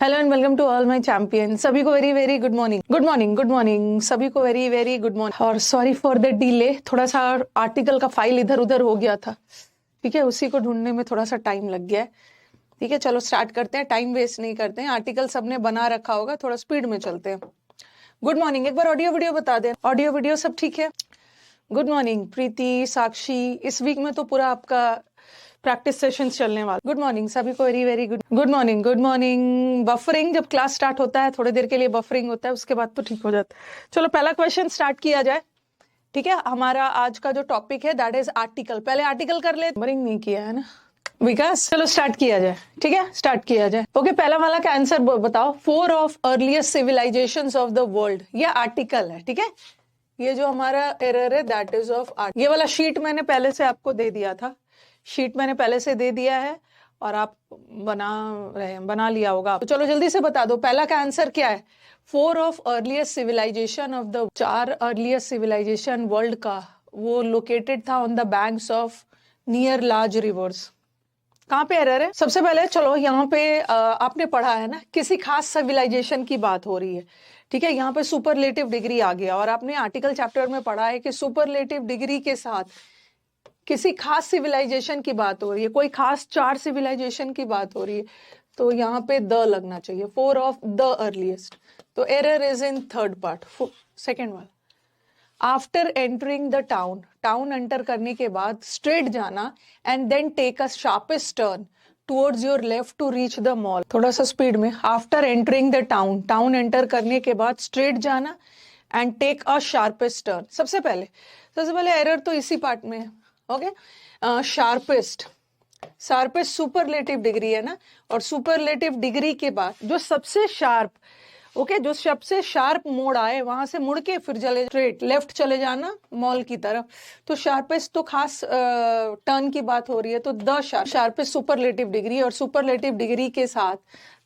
Hello and welcome to all my champion. सभी को very very good morning, good morning, good morning. सभी को very very good morning. और sorry for the delay, थोड़ा सा article का फाइल इधर उधर हो गया था। ठीक है, उसी को ढूंढने में थोड़ा सा टाइम लग गया है। ठीक है, चलो स्टार्ट करते हैं, टाइम वेस्ट नहीं करते हैं। आर्टिकल सबने बना रखा होगा, थोड़ा स्पीड में चलते हैं। Good morning. एक बार ऑडियो वीडियो बता दें, ऑडियो वीडियो सब ठीक है? गुड मॉर्निंग प्रीति, साक्षी। इस वीक में तो पूरा आपका प्रैक्टिस सेशंस चलने वाला। गुड मॉर्निंग सभी को, very very good morning, good morning. Buffering जब क्लास स्टार्ट होता है थोड़ी देर के लिए बफरिंग होता है, उसके बाद तो ठीक हो जाता है। चलो पहला क्वेश्चन स्टार्ट किया जाए। ठीक है, हमारा आज का जो टॉपिक है दैट इज आर्टिकल। पहले आर्टिकल कर ले, बफरिंग नहीं किया है ना विकास। चलो स्टार्ट किया जाए। ठीक है, स्टार्ट किया जाए। ओके, पहला वाला का आंसर बताओ। 4 of earliest civilisations of the world, ये आर्टिकल है। ठीक है, ये जो हमारा एरर है दैट इज ऑफ आर्ट। ये वाला शीट मैंने पहले से आपको दे दिया था, शीट मैंने पहले से दे दिया है और आप बना लिया होगा। तो चलो जल्दी से बता दो, पहला का आंसर क्या है? 4 of earliest civilisation of the, 4 earliest civilisation world का वो लोकेटेड था on the banks of near large rivers. कहाँ पे एरर है? सबसे पहले चलो यहाँ पे आपने पढ़ा है ना, किसी खास सिविलाइजेशन की बात हो रही है। ठीक है, यहाँ पे सुपरलेटिव डिग्री आ गया और आपने आर्टिकल चैप्टर में पढ़ा है कि सुपरलेटिव डिग्री के साथ किसी खास सिविलाइजेशन की बात हो रही है, कोई खास 4 सिविलाइजेशन की बात हो रही है, तो यहाँ पे द लगना चाहिए। 4 ऑफ द अर्लीस्ट, तो error is in third part. Second वाला, after entering the town, town enter करने के बाद स्ट्रेट जाना and then take a sharpest turn towards your left to reach the mall. थोड़ा सा स्पीड में। After entering the town, town enter करने के बाद स्ट्रेट जाना and take a sharpest turn. सबसे पहले एरर तो इसी पार्ट में है। Okay, sharpest, sharpest superlative degree है ना, और सुपरलेटिव डिग्री के बाद जो सबसे शार्प, ओके, जो सबसे शार्प मोड़ आए वहां से मुड़ के फिर चले स्ट्रेट लेफ्ट चले जाना मॉल की तरफ। तो शार्पेस्ट तो खास टर्न की बात हो रही है, तो द शार्पेस्ट सुपरलेटिव डिग्री, और सुपरलेटिव डिग्री के साथ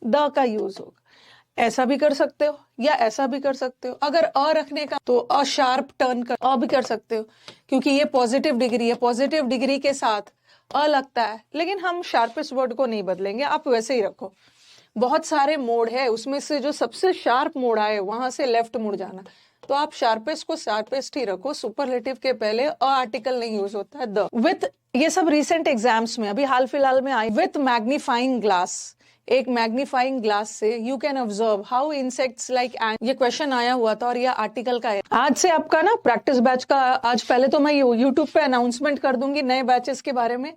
द का यूज होगा। ऐसा भी कर सकते हो या ऐसा भी कर सकते हो। अगर अ रखने का तो अ शार्प टर्न कर अ भी कर सकते हो, क्योंकि ये पॉजिटिव डिग्री है, पॉजिटिव डिग्री के साथ अ लगता है। लेकिन हम शार्पेस्ट वर्ड को नहीं बदलेंगे, आप वैसे ही रखो। बहुत सारे मोड़ है, उसमें से जो सबसे शार्प मोड़ आए वहां से लेफ्ट मुड़ जाना, तो आप शार्पेस्ट को शार्पेस्ट ही रखो। सुपरलेटिव के पहले अ आर्टिकल नहीं यूज होता है, द। विथ, ये सब रिसेंट एग्जाम्स में अभी हाल फिलहाल में आई। विथ मैग्नीफाइंग ग्लास, एक मैग्नीफाइंग ग्लास से you can observe how insects like ant, ये क्वेश्चन आया हुआ था और ये आर्टिकल का है। आज से आपका ना प्रैक्टिस बैच का, आज पहले तो मैं यूट्यूब पे अनाउंसमेंट कर दूंगी नए बैचेस के बारे में,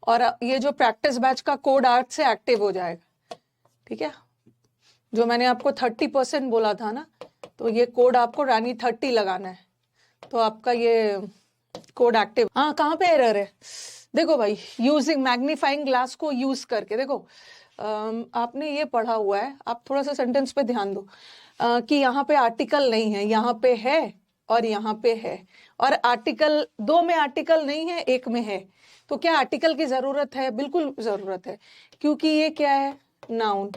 और ये जो प्रैक्टिस बैच का कोड आज से एक्टिव हो जाएगा। ठीक है, जो मैंने आपको 30% बोला था ना, तो ये कोड आपको रानी 30 लगाना है, तो आपका ये कोड एक्टिव। हाँ, कहाँ पे एरर है देखो भाई, यूजिंग मैग्नीफाइंग ग्लास को यूज करके। देखो आपने ये पढ़ा हुआ है, आप थोड़ा सा सेंटेंस पे ध्यान दो कि यहाँ पे आर्टिकल नहीं है, यहाँ पे है और यहाँ पे है, और आर्टिकल 2 में आर्टिकल नहीं है, 1 में है। तो क्या आर्टिकल की जरूरत है? बिल्कुल जरूरत है, क्योंकि ये क्या है? नाउन,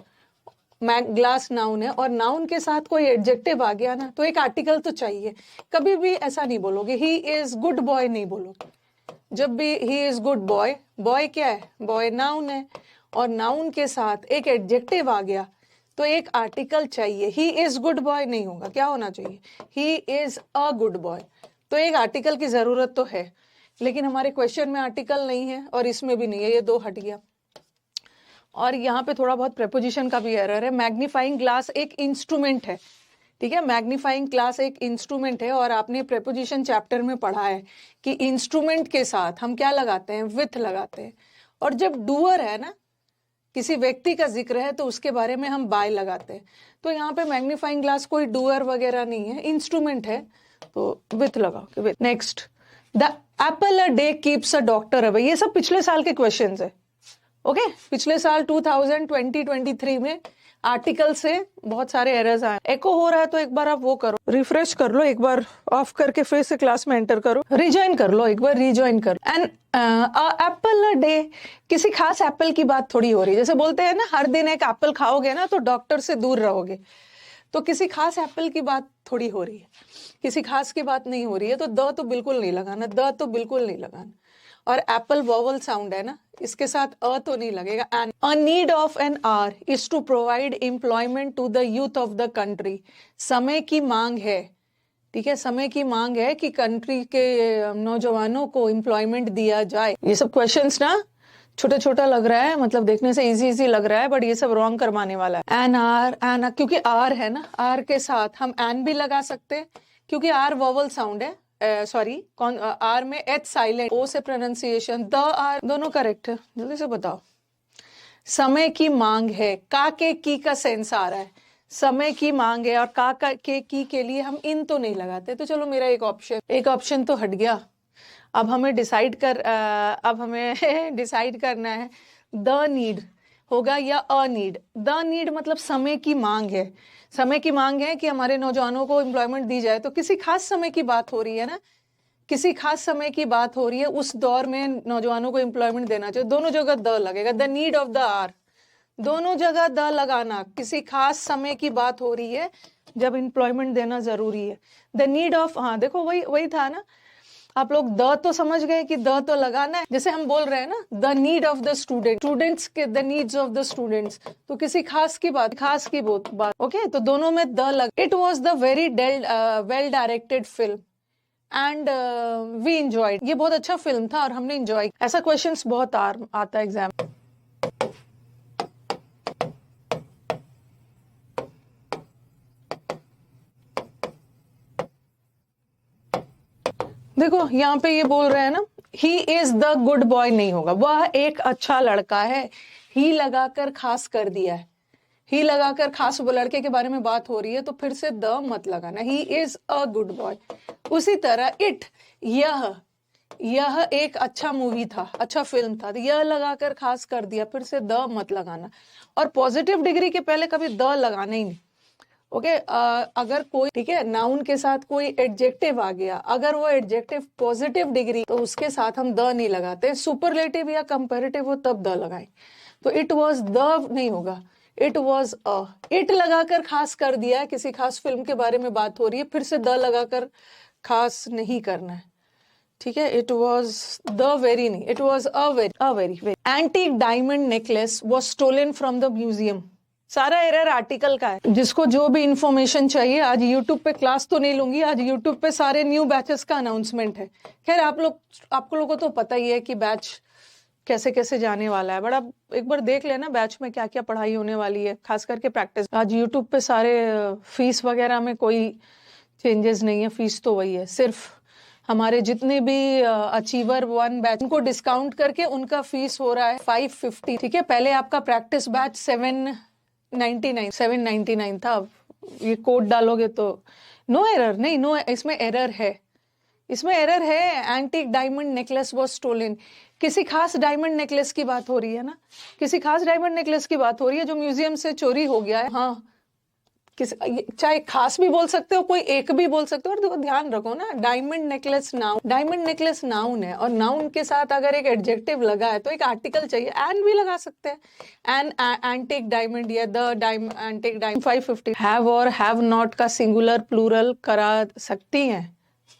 ग्लास नाउन है, और नाउन के साथ कोई एडजेक्टिव आ गया ना, तो एक आर्टिकल तो चाहिए। कभी भी ऐसा नहीं बोलोगे ही इज गुड बॉय, नहीं बोलोगे। जब भी he is good boy, boy क्या है? बॉय नाउन है, और नाउन के साथ एक एडजेक्टिव आ गया तो एक आर्टिकल चाहिए। ही इज गुड बॉय नहीं होगा, क्या होना चाहिए? He is a good boy. तो एक आर्टिकल की जरूरत तो है, लेकिन हमारे क्वेश्चन में आर्टिकल नहीं है और इसमें भी नहीं है, ये 2 हट गया। और यहाँ पे थोड़ा बहुत प्रेपोजिशन का भी एरर है। मैग्नीफाइंग ग्लास एक इंस्ट्रूमेंट है, ठीक है, मैग्नीफाइंग ग्लास एक इंस्ट्रूमेंट है, और आपने प्रेपोजिशन चैप्टर में पढ़ा है कि इंस्ट्रूमेंट के साथ हम क्या लगाते हैं? विथ लगाते हैं। और जब डूअर है ना, किसी व्यक्ति का जिक्र है, तो उसके बारे में हम बाय लगाते हैं। तो यहाँ पे मैग्नीफाइंग ग्लास कोई डूअर वगैरह नहीं है, इंस्ट्रूमेंट है, तो विथ लगाओ। With. Next, the Apple a day keeps a doctor away. ये सब पिछले साल के क्वेश्चंस है। ओके, पिछले साल 2020-23 में आर्टिकल से बहुत सारे एरर्स आए। एको हो रहा है तो एक बार आप वो करो, रिफ्रेश कर लो, एक बार ऑफ करके फिर से क्लास में एंटर करो, रिज्वाइन कर लो, एक बार रिज्वाइन कर। एंड एप्पल अ डे, किसी खास एप्पल की बात थोड़ी हो रही है। जैसे बोलते हैं ना, हर दिन एक एप्पल खाओगे ना तो डॉक्टर से दूर रहोगे, तो किसी खास एप्पल की बात थोड़ी हो रही है, किसी खास की बात नहीं हो रही है। तो द तो बिल्कुल नहीं लगाना, द तो बिल्कुल नहीं लगाना। और एप्पल वॉवल साउंड है ना, इसके साथ अ तो नहीं लगेगा। And a need of an hour is to provide employment to the youth of the country. समय की मांग है, ठीक है, समय की मांग है कि कंट्री के नौजवानों को एम्प्लॉयमेंट दिया जाए। ये सब क्वेश्चंस ना छोटा छोटा लग रहा है, मतलब देखने से इजी इजी लग रहा है, बट ये सब रॉन्ग करवाने वाला है। एन आर, एन, क्योंकि आर है ना, आर के साथ हम एन भी लगा सकते हैं क्योंकि आर वोवल साउंड है। सॉरी, कौन आर में एच साइलेंट, ओ से प्रोनाउंसिएशन, द आर दोनों करेक्ट है। जल्दी से बताओ। समय की मांग है, का के की का सेंस आ रहा है, समय की मांग है, और का के की के लिए हम इन तो नहीं लगाते। तो चलो मेरा एक ऑप्शन तो हट गया। अब हमें डिसाइड करना है द नीड होगा या अ नीड। द नीड मतलब समय की मांग है, समय की मांग है कि हमारे नौजवानों को एम्प्लॉयमेंट दी जाए। तो किसी खास समय की बात हो रही है ना, किसी खास समय की बात हो रही है, उस दौर में नौजवानों को एम्प्लॉयमेंट देना चाहिए। दोनों जगह द लगेगा, the need of the hour, दोनों जगह द लगाना। किसी खास समय की बात हो रही है जब एम्प्लॉयमेंट देना जरूरी है। द नीड ऑफ, हाँ देखो वही वही था ना, आप लोग द तो समझ गए कि द तो लगाना है। जैसे हम बोल रहे हैं ना, the need of the students के, the needs of the students, तो किसी खास की बात ओके। तो दोनों में द लग। It was the very well directed film and we enjoyed. ये बहुत अच्छा फिल्म था और हमने एंजॉय। ऐसा क्वेश्चंस बहुत आता है एग्जाम। देखो यहाँ पे ये बोल रहे हैं ना, ही इज द गुड बॉय नहीं होगा, वह एक अच्छा लड़का है। ही लगाकर खास कर दिया है, ही लगाकर खास लड़के के बारे में बात हो रही है, तो फिर से द मत लगाना। He is a good boy. उसी तरह इट, यह एक अच्छा मूवी था, अच्छा फिल्म था, तो यह लगाकर खास कर दिया, फिर से द मत लगाना। और पॉजिटिव डिग्री के पहले कभी द लगाना ही नहीं। ओके अगर कोई, ठीक है, नाउन के साथ कोई एडजेक्टिव आ गया, अगर वो एडजेक्टिव पॉजिटिव डिग्री, तो उसके साथ हम द नहीं लगाते। सुपरलेटिव या कंपैरेटिव हो तब द लगाएं। तो इट वॉज द नहीं होगा, इट वॉज अ। इट लगाकर खास कर दिया है, किसी खास फिल्म के बारे में बात हो रही है, फिर से द लगाकर खास नहीं करना है, ठीक है। इट वॉज द वेरी नहीं, it was a very antique diamond necklace was stolen from the museum. सारा एरर आर्टिकल का है। जिसको जो भी इंफॉर्मेशन चाहिए, आज यूट्यूब पे क्लास तो नहीं लूंगी, आज यूट्यूब पे सारे न्यू बैचेस का अनाउंसमेंट है। खैर आपको लोगों को तो पता ही है कि बैच कैसे कैसे जाने वाला है, बट आप एक बार देख लेना बैच में क्या क्या पढ़ाई होने वाली है, खास करके प्रैक्टिस। आज यूट्यूब पे सारे फीस वगैरह में कोई चेंजेस नहीं है, फीस तो वही है। सिर्फ हमारे जितने भी अचीवर 1 बैच, उनको डिस्काउंट करके उनका फीस हो रहा है 550, ठीक है। पहले आपका प्रैक्टिस बैच 799 था। ये कोड डालोगे तो नो एरर नहीं, नो, इसमें एरर है, इसमें एरर है। Antique diamond necklace was stolen, किसी खास डायमंड नेकलेस की बात हो रही है ना, किसी खास डायमंड नेकलेस की बात हो रही है जो म्यूजियम से चोरी हो गया है। हाँ, चाहे खास भी बोल सकते हो, कोई एक भी बोल सकते हो। और ध्यान रखो ना, डायमंड नेकलेस नाउन है, और नाउन के साथ अगर एक एडजेक्टिव लगा है तो एक आर्टिकल चाहिए, एन भी लगा सकते हैं। एन एंटीक डायमंड या द एंटीक डायमंड। 550 हैव और हैव नॉट का सिंगुलर प्लूरल करा सकती हैं।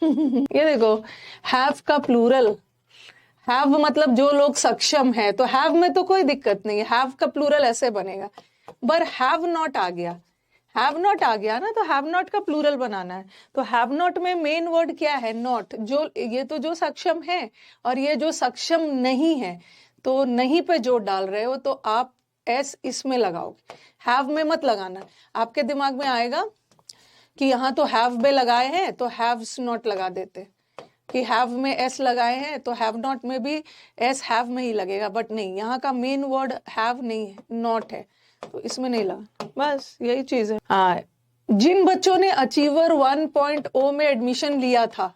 ये देखो, हैव का प्लूरल, हैव मतलब जो लोग सक्षम है, तो हैव में तो कोई दिक्कत नहीं है, हैव का प्लूरल ऐसे बनेगा। पर हैव नॉट आ गया, हैव नॉट आ गया ना, तो हैव नॉट का प्लूरल बनाना है। तो हैव नॉट में मेन वर्ड क्या है? नॉट। जो ये तो जो सक्षम है, और ये जो सक्षम नहीं है, तो नहीं पे जोर डाल रहे हो, तो आप एस इसमें लगाओगे, हैव में मत लगाना। आपके दिमाग में आएगा कि यहाँ तो हैव बे लगाए हैं तो हैव्स नॉट लगा देते, कि हैव में एस लगाए हैं तो हैव नॉट में भी एस हैव में ही लगेगा, बट नहीं, यहाँ का मेन वर्ड हैव नहीं है, नॉट है, तो इसमें नहीं लगा। बस यही चीज है। हाँ, जिन बच्चों ने अचीवर 1.0 में एडमिशन लिया था,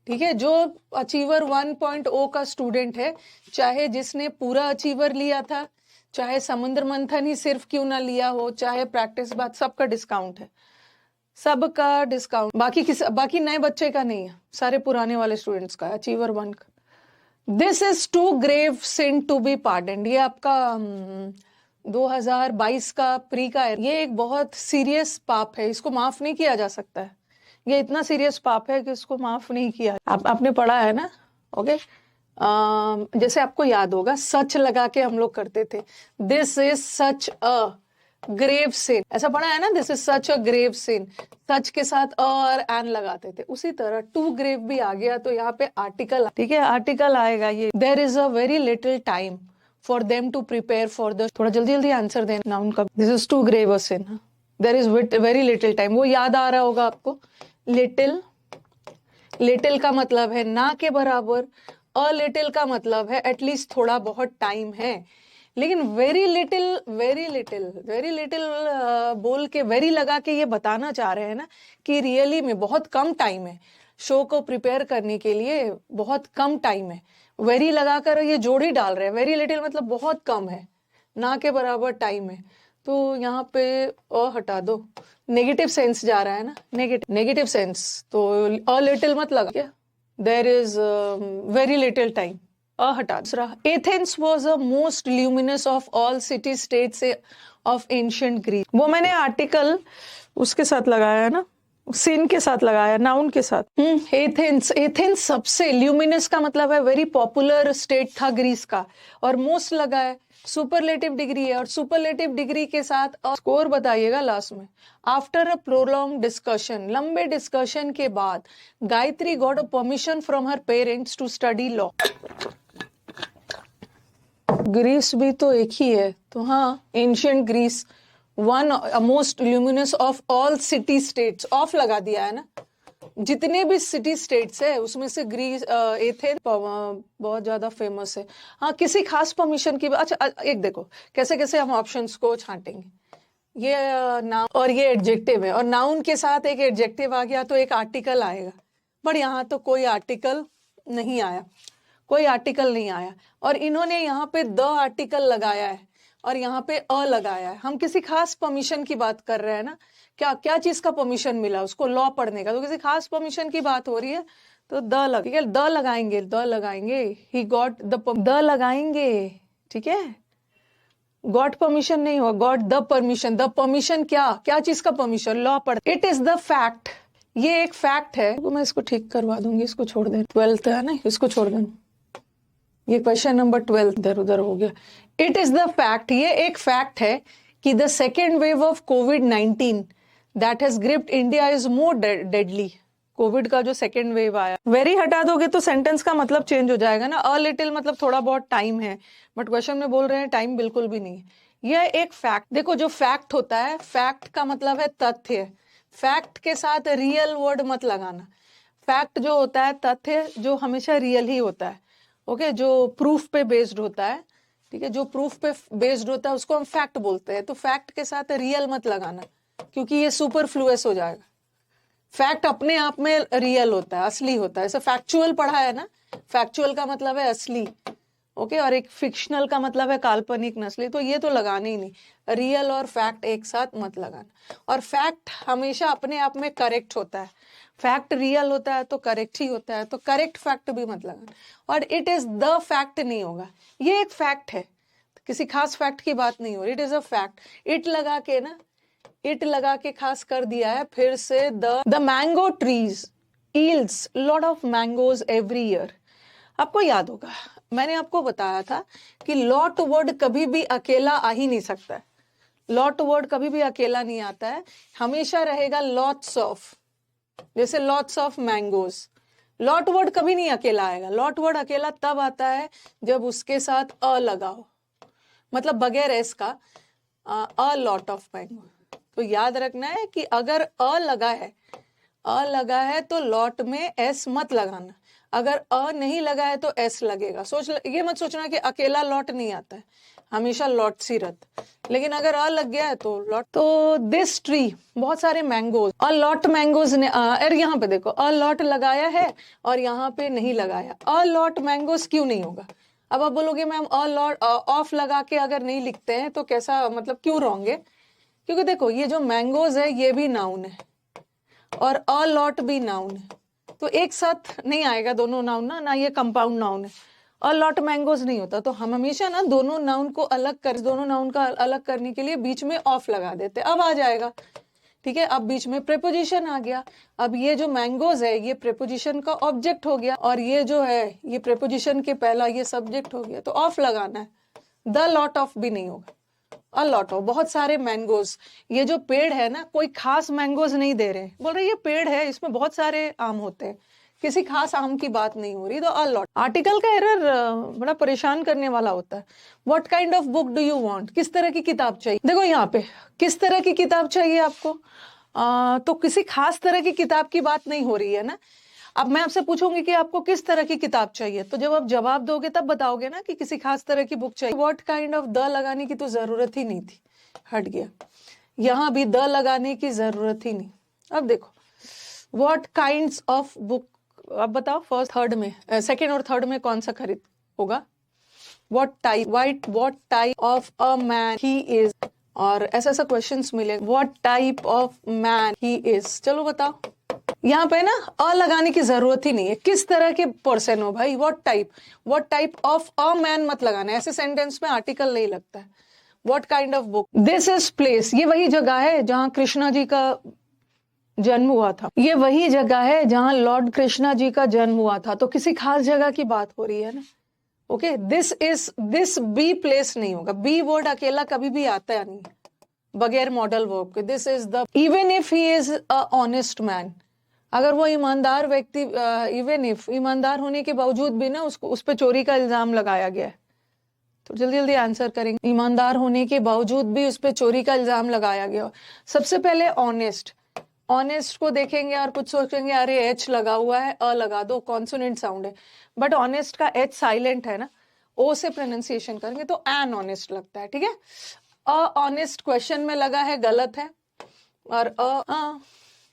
ठीक है, जो अचीवर 1.0 का स्टूडेंट है, चाहे जिसने पूरा अचीवर लिया था, चाहे समुद्र मंथन ही सिर्फ क्यों ना लिया हो, चाहे प्रैक्टिस बात, सबका डिस्काउंट है, सबका डिस्काउंट। बाकी नए बच्चे का नहीं है, सारे पुराने वाले स्टूडेंट्स का, अचीवर 1 का। This is too grave sin to be pardoned, ये आपका 2022 का प्री का है। ये एक बहुत सीरियस पाप है, इसको माफ नहीं किया जा सकता है। ये इतना सीरियस पाप है कि इसको माफ नहीं किया। आपने पढ़ा है ना, ओके। जैसे आपको याद होगा सच लगा के हम लोग करते थे, this is such a grave sin, ऐसा पढ़ा है ना, this is such a grave sin, such के साथ और एन लगाते थे। उसी तरह टू ग्रेव भी आ गया तो यहाँ पे आर्टिकल, ठीक है, आर्टिकल आएगा ये, there is a very little time for them to prepare for the, थोड़ा जल्दी जल्दी आंसर देना नाउन का, this is too grave a sin, there is very little time, वो याद आ रहा होगा आपको, लिटिल, लिटिल का मतलब है ना के बराबर, अ लिटिल का मतलब है एटलीस्ट थोड़ा बहुत टाइम है, लेकिन very little, very little, very little बोल के वेरी लगा के ये बताना चाह रहे हैं ना कि रियली में बहुत कम टाइम है, शो को प्रिपेयर करने के लिए बहुत कम टाइम है, वेरी लगाकर ये जोड़ी डाल रहे हैं, वेरी लिटिल मतलब बहुत कम है, ना के बराबर टाइम है, तो यहाँ पे अ हटा दो, नेगेटिव सेंस जा रहा है ना, नेगेटिव, नेगेटिव सेंस, तो अ लिटिल मत लगा क्या, there is very little time, a हटा। दूसरा, Athens was a most luminous of all city states of ancient Greece, वो मैंने आर्टिकल उसके साथ लगाया है ना, सिन के साथ लगाया, नाउन के साथ। एथेंस, एथेंस सबसे, ल्यूमिनस का मतलब है वेरी पॉपुलर स्टेट था ग्रीस का, और मोस्ट लगा है, सुपरलेटिव डिग्री है, और सुपरलेटिव डिग्री के साथ स्कोर बताइएगा लास्ट में। आफ्टर अ प्रोलॉन्ग डिस्कशन, लंबे डिस्कशन के बाद, Gayatri got a permission from her parents to study law. Greece भी तो एक ही है, तो हाँ, ancient Greece, one most luminous of all city states, of लगा दिया है ना, जितने भी सिटी स्टेट्स है उसमें से ग्रीस, एथेंस बहुत ज्यादा फेमस है। हाँ, किसी खास परमिशन की, अच्छा एक देखो कैसे कैसे हम ऑप्शंस को छांटेंगे, ये नाउन और ये एडजेक्टिव है, और नाउन के साथ एक एडजेक्टिव आ गया तो एक आर्टिकल आएगा, पर यहाँ तो कोई आर्टिकल नहीं आया, कोई आर्टिकल नहीं आया, और इन्होंने यहाँ पे द आर्टिकल लगाया है और यहाँ पे अ लगाया है। हम किसी खास परमिशन की बात कर रहे हैं ना, क्या क्या चीज का परमिशन मिला उसको, लॉ पढ़ने का, तो किसी खास परमिशन की बात हो रही है तो द लग, ठीक है, द लगाएंगे, द लगाएंगे, ही गॉट द लगाएंगे, ठीक है, गॉट परमिशन नहीं हुआ, got the permission, the permission क्या क्या चीज का परमिशन, लॉ पढ़, इट इज द फैक्ट, ये एक फैक्ट है, तो मैं इसको ठीक करवा दूंगी, इसको छोड़ दे, 12th है ना, इसको छोड़ देना, ये क्वेश्चन नंबर 12 इधर उधर हो गया। इट इज द फैक्ट, ये एक फैक्ट है कि the second wave of covid that has gripped India is more deadly, Covid का जो सेकेंड वेव आया, वेरी हटा दोगे तो सेंटेंस का मतलब चेंज हो जाएगा ना, अ लिटिल मतलब थोड़ा बहुत टाइम है, बट क्वेश्चन में बोल रहे हैं टाइम बिल्कुल भी नहीं है। यह एक फैक्ट, देखो जो फैक्ट होता है, फैक्ट का मतलब है तथ्य, फैक्ट के साथ रियल वर्ड मत लगाना, फैक्ट जो होता है तथ्य, जो हमेशा रियल ही होता है, ओके, जो प्रूफ पे बेस्ड होता है, ठीक है, जो प्रूफ पे बेस्ड होता है उसको हम फैक्ट बोलते हैं, तो फैक्ट के साथ रियल मत लगाना क्योंकि ये सुपरफ्लुअस हो जाएगा। फैक्ट अपने आप में रियल होता है, असली होता है, ऐसे फैक्चुअल पढ़ा है ना, फैक्चुअल का मतलब है असली, ओके, और एक फिक्शनल का मतलब है काल्पनिक, नस्ली, तो ये तो लगाने ही नहीं, रियल और फैक्ट एक साथ मत लगाना, और फैक्ट हमेशा अपने आप में करेक्ट होता है, फैक्ट रियल होता है तो करेक्ट ही होता है, तो करेक्ट फैक्ट भी मत लगाना, और इट इज द फैक्ट नहीं होगा, ये एक फैक्ट है, किसी खास फैक्ट की बात नहीं हो रही, it is a fact, it लगा के ना, इट लगा के खास कर दिया है, फिर से the mango trees yields lot of mangoes every year. आपको याद होगा मैंने आपको बताया था कि लॉट वर्ड कभी भी अकेला आ ही नहीं सकता है, लॉट वर्ड कभी भी अकेला नहीं आता है, हमेशा रहेगा लॉट्स ऑफ, जैसे lots of mangoes, lot word कभी नहीं अकेला आएगा, लॉट वर्ड अकेला तब आता है जब उसके साथ अ लगा हो, मतलब बगैर एस का, अ लॉट ऑफ मैंगो, तो याद रखना है कि अगर अ लगा है तो लॉट में एस मत लगाना, अगर अ नहीं लगा है तो एस लगेगा, ये मत सोचना कि अकेला लॉट नहीं आता है, हमेशा लॉट सी रहता, लेकिन अगर अ लग गया है तो लॉट, तो दिस ट्री, बहुत सारे मैंगोज, अ लॉट मैंगोज ने, अरे यहाँ पे देखो अ लॉट लगाया है और यहाँ पे नहीं लगाया, अ लॉट मैंगोज क्यों नहीं होगा, अब आप बोलोगे मैम अ लॉट ऑफ लगा के अगर नहीं लिखते हैं तो कैसा, मतलब क्यों रॉन्ग है, क्योंकि देखो ये जो मैंगोज है ये भी नाउन है और अ लॉट भी नाउन है, तो एक साथ नहीं आएगा दोनों नाउन ना ये कंपाउंड नाउन है, अ लॉट मैंगोज नहीं होता, तो हम हमेशा ना दोनों नाउन को अलग कर, दोनों नाउन का अलग करने के लिए बीच में ऑफ लगा देते, अब आ जाएगा, ठीक है, अब बीच में प्रेपोजिशन आ गया। अब ये जो मैंगोज है ये प्रेपोजिशन का ऑब्जेक्ट हो गया, और ये जो है ये प्रेपोजिशन के पहला ये सब्जेक्ट हो गया, तो ऑफ लगाना है, द लॉट ऑफ भी नहीं होगा, अ लॉट ऑफ, बहुत सारे मैंगोज। ये जो पेड़ है ना, कोई खास मैंगोज नहीं दे रहे, बोल रहे ये पेड़ है इसमें बहुत सारे आम होते हैं, किसी खास आम की बात नहीं हो रही, तो अ लॉट। आर्टिकल का एरर बड़ा परेशान करने वाला होता है। What kind of book do you want, किस तरह की किताब चाहिए। देखो यहाँ पे किस तरह की किताब चाहिए आपको, तो किसी खास तरह की किताब की बात नहीं हो रही है ना। अब मैं आपसे पूछूंगी कि आपको किस तरह की किताब चाहिए, तो जब आप जवाब दोगे तब बताओगे ना कि किसी खास तरह की बुक चाहिए। व्हाट काइंड ऑफ द लगाने की तो जरूरत ही नहीं थी, हट गया। यहां भी द लगाने की जरूरत ही नहीं। अब देखो व्हाट काइंड्स ऑफ बुक, अब बताओ फर्स्ट थर्ड में, सेकेंड और थर्ड में कौन सा खरीद होगा। What type of a man he is, और ऐसा ऐसा क्वेश्चंस मिलेगा, what type of man he is. चलो बताओ, यहाँ पे ना अ लगाने की जरूरत ही नहीं है, किस तरह के पर्सन हो भाई। What type of a man मत लगाना, ऐसे सेंटेंस में आर्टिकल नहीं लगता है। What kind of book, this is place, ये वही जगह है जहां कृष्णा जी का जन्म हुआ था, ये वही जगह है जहां लॉर्ड कृष्णा जी का जन्म हुआ था, तो किसी खास जगह की बात हो रही है ना। ओके, दिस बी प्लेस नहीं होगा, बी वर्ड अकेला कभी भी आता है नहीं बगैर मॉडल वर्ब के। This is the, even if he is a honest man, अगर वो ईमानदार व्यक्ति, इवन इफ, ईमानदार होने के बावजूद भी ना उसको उस पर चोरी का इल्जाम लगाया गया है, तो जल्दी जल्दी आंसर करेंगे। ईमानदार होने के बावजूद भी उस पर चोरी का इल्जाम लगाया गया। सबसे पहले ऑनेस्ट, ऑनेस्ट को देखेंगे और कुछ सोचेंगे अरे एच लगा हुआ है, अ लगा दो, कॉन्सोनेंट साउंड है, बट ऑनेस्ट का एच साइलेंट है ना, ओ से प्रोनाउंसिएशन करेंगे तो एन ऑनेस्ट लगता है। ठीक है, अ ऑनेस्ट क्वेश्चन में लगा है, गलत है, और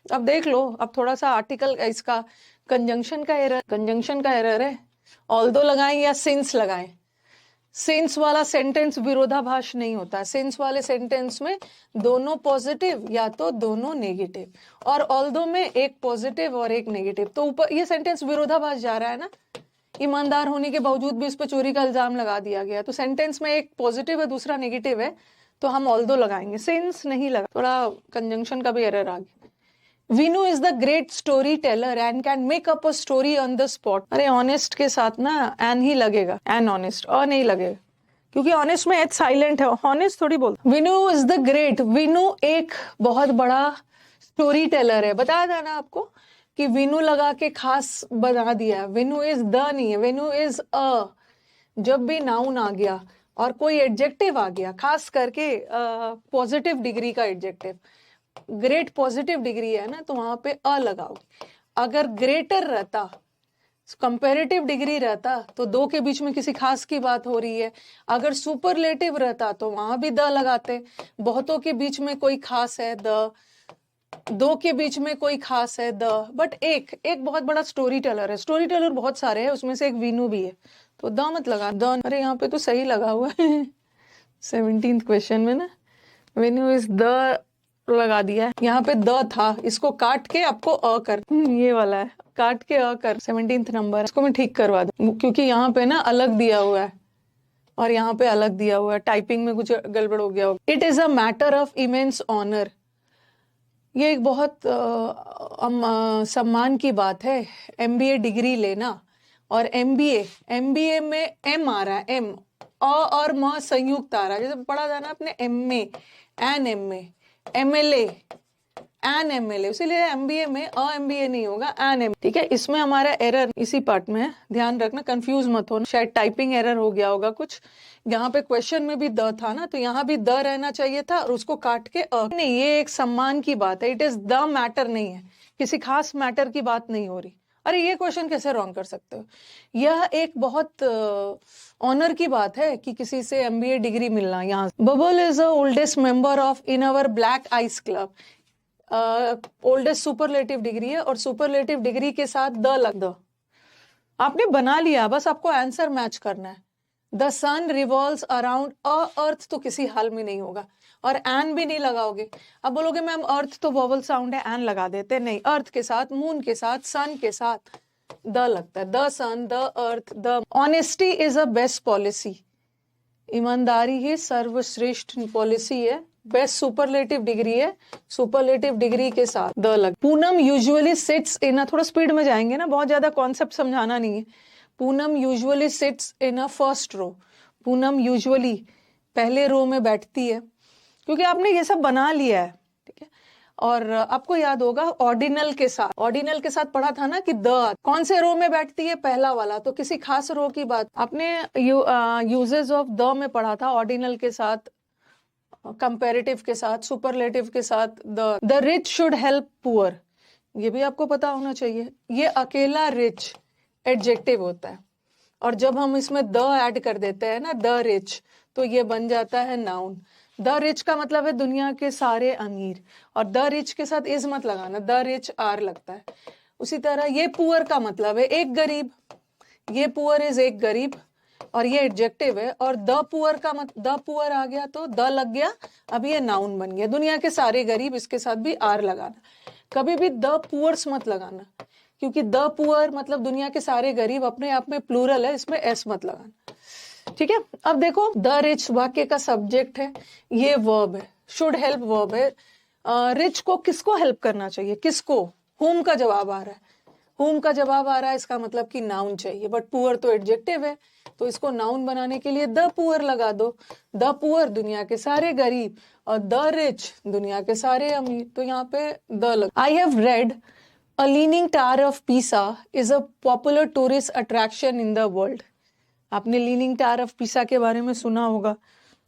अब देख लो, अब थोड़ा सा आर्टिकल इसका कंजंक्शन का एरर है। ऑल्दो लगाएं या सिंस लगाएं, सिंस वाला सेंटेंस विरोधाभास नहीं होता, सिंस वाले सेंटेंस में दोनों पॉजिटिव या तो दोनों नेगेटिव, और ऑल्दो में एक पॉजिटिव और एक नेगेटिव, तो ऊपर ये सेंटेंस विरोधाभास जा रहा है ना। ईमानदार होने के बावजूद भी उस पर चोरी का इल्जाम लगा दिया गया, तो सेंटेंस में एक पॉजिटिव है दूसरा नेगेटिव है, तो हम ऑल्दो लगाएंगे, सिंस नहीं लगा, थोड़ा कंजंक्शन का भी एरर आ गया। Veenu is the great story teller and can make up a story on the spot. अरे ऑनेस्ट के साथ ना एन ही लगेगा, एन ऑनेस्ट, और नहीं लगेगा, क्योंकि ऑनेस्ट में एच साइलेंट है, ऑनेस्ट थोड़ी बोल। Veenu is the great, Veenu एक बहुत बड़ा स्टोरी टेलर है, बताया था ना आपको कि वीनू लगा के खास बना दिया। वीनू इज द नहीं है, वीनू इज अ, जब भी नाउन आ गया और कोई एडजेक्टिव आ गया, खास करके पॉजिटिव डिग्री का एडजेक्टिव, ग्रेट पॉजिटिव डिग्री है ना, तो वहां पे अ लगाओगे। अगर ग्रेटर रहता, कंपैरेटिव डिग्री रहता, तो दो के बीच में किसी खास की बात हो रही है। अगर सुपरलेटिव रहता तो वहां भी द लगाते, बहुतों के बीच में कोई खास है द, दो के बीच में कोई खास है द, बट एक बहुत बड़ा स्टोरी टेलर है, स्टोरी टेलर बहुत सारे हैं, उसमें से एक वीनू भी है, तो द मत लगा, द। अरे यहाँ पे तो सही लगा हुआ है 17th क्वेश्चन में ना, वीनू इज द लगा दिया है, यहाँ पे द था, इसको काट के आपको अ कर, ये वाला है, काट के अ कर, 17th नंबर, इसको मैं ठीक करवा दूं, क्योंकि यहाँ पे ना अलग दिया हुआ है और यहाँ पे अलग दिया हुआ है, टाइपिंग में कुछ गड़बड़ हो गया होगा। It is a matter of immense honour, ये एक बहुत सम्मान की बात है, MBA डिग्री लेना, और MBA में एम आ रहा है, एम, अ और म संयुक्त आ रहा है, जैसे पढ़ा था ना अपने MA, an MA, MLA, an MLA, इसीलिए MBA में MBA नहीं होगा, एन M। ठीक है, इसमें हमारा एरर इसी पार्ट में है, ध्यान रखना, कंफ्यूज मत होना, शायद टाइपिंग एरर हो गया होगा कुछ। यहाँ पे क्वेश्चन में भी द था ना, तो यहाँ भी द रहना चाहिए था और उसको काट के नहीं, ये एक सम्मान की बात है, इट इज द मैटर नहीं है, किसी खास मैटर की बात नहीं हो रही। अरे ये क्वेश्चन कैसे रॉन्ग कर सकते हो, यह एक बहुत ऑनर की बात है कि किसी से MBA डिग्री मिलना। यहाँ bubble is the oldest member of in our black ice club, oldest superlative degree है, और सुपरलेटिव डिग्री के साथ द लग दो, आपने बना लिया, बस आपको आंसर मैच करना है। द सन रिवॉल्व्स अराउंड अ अर्थ तो किसी हाल में नहीं होगा, और एन भी नहीं लगाओगे। अब बोलोगे मैम अर्थ तो वोवल साउंड है, एन लगा देते, नहीं, अर्थ के साथ, मून के साथ, सन के साथ द लगता है, the sun, the earth, the. Honesty is a best policy, ईमानदारी ही सर्वश्रेष्ठ पॉलिसी है, बेस्ट सुपरलेटिव डिग्री है, सुपरलेटिव डिग्री के साथ द लग। पूनम यूजुअली सिट्स इन, थोड़ा स्पीड में जाएंगे ना, बहुत ज्यादा कॉन्सेप्ट समझाना नहीं है। Poonam usually sits in a first row. Poonam usually पहले रो में बैठती है, क्योंकि आपने ये सब बना लिया है, ठीक है। और आपको याद होगा ऑर्डिनल के साथ, ऑर्डिनल के साथ पढ़ा था ना कि द कौन से रो में बैठती है, पहला वाला। तो किसी खास रो की बात आपने यूजेस ऑफ द में पढ़ा था, ऑर्डिनल के साथ, कंपैरेटिव के साथ, सुपरलेटिव के साथ। The rich should help poor, ये भी आपको पता होना चाहिए। ये अकेला रिच एडजेक्टिव होता है, और जब हम इसमें द ऐड कर देते हैं ना, द रिच, तो ये बन जाता है नाउन। द रिच का मतलब है दुनिया के सारे अमीर, और द रिच के साथ इज मत लगाना, द रिच आर लगता है। उसी तरह ये पुअर का मतलब है एक गरीब, ये पुअर इज एक गरीब, और ये एडजेक्टिव है। और द पुअर का द पुअर आ गया तो द लग गया, अब ये नाउन बन गया। दुनिया के सारे गरीब, इसके साथ भी आर लगाना। कभी भी द पुअर्स मत लगाना, क्योंकि द पुअर मतलब दुनिया के सारे गरीब अपने आप में प्लूरल है, इसमें एस मत लगाना, ठीक है। अब देखो द रिच वाक्य का सब्जेक्ट है, ये वर्ब है, शुड हेल्प वर्ब है। रिच को किसको हेल्प करना चाहिए, किसको, होम का जवाब आ रहा है, होम का जवाब आ रहा है, इसका मतलब कि नाउन चाहिए। बट पुअर तो एडजेक्टिव है, तो इसको नाउन बनाने के लिए द पुअर लगा दो। द पुअर दुनिया के सारे गरीब, और द रिच दुनिया के सारे अमीर, तो यहाँ पे द लग। I have read a leaning tower of पीसा is a popular tourist attraction in the world. आपने लीनिंग टावर ऑफ पीसा के बारे में सुना होगा,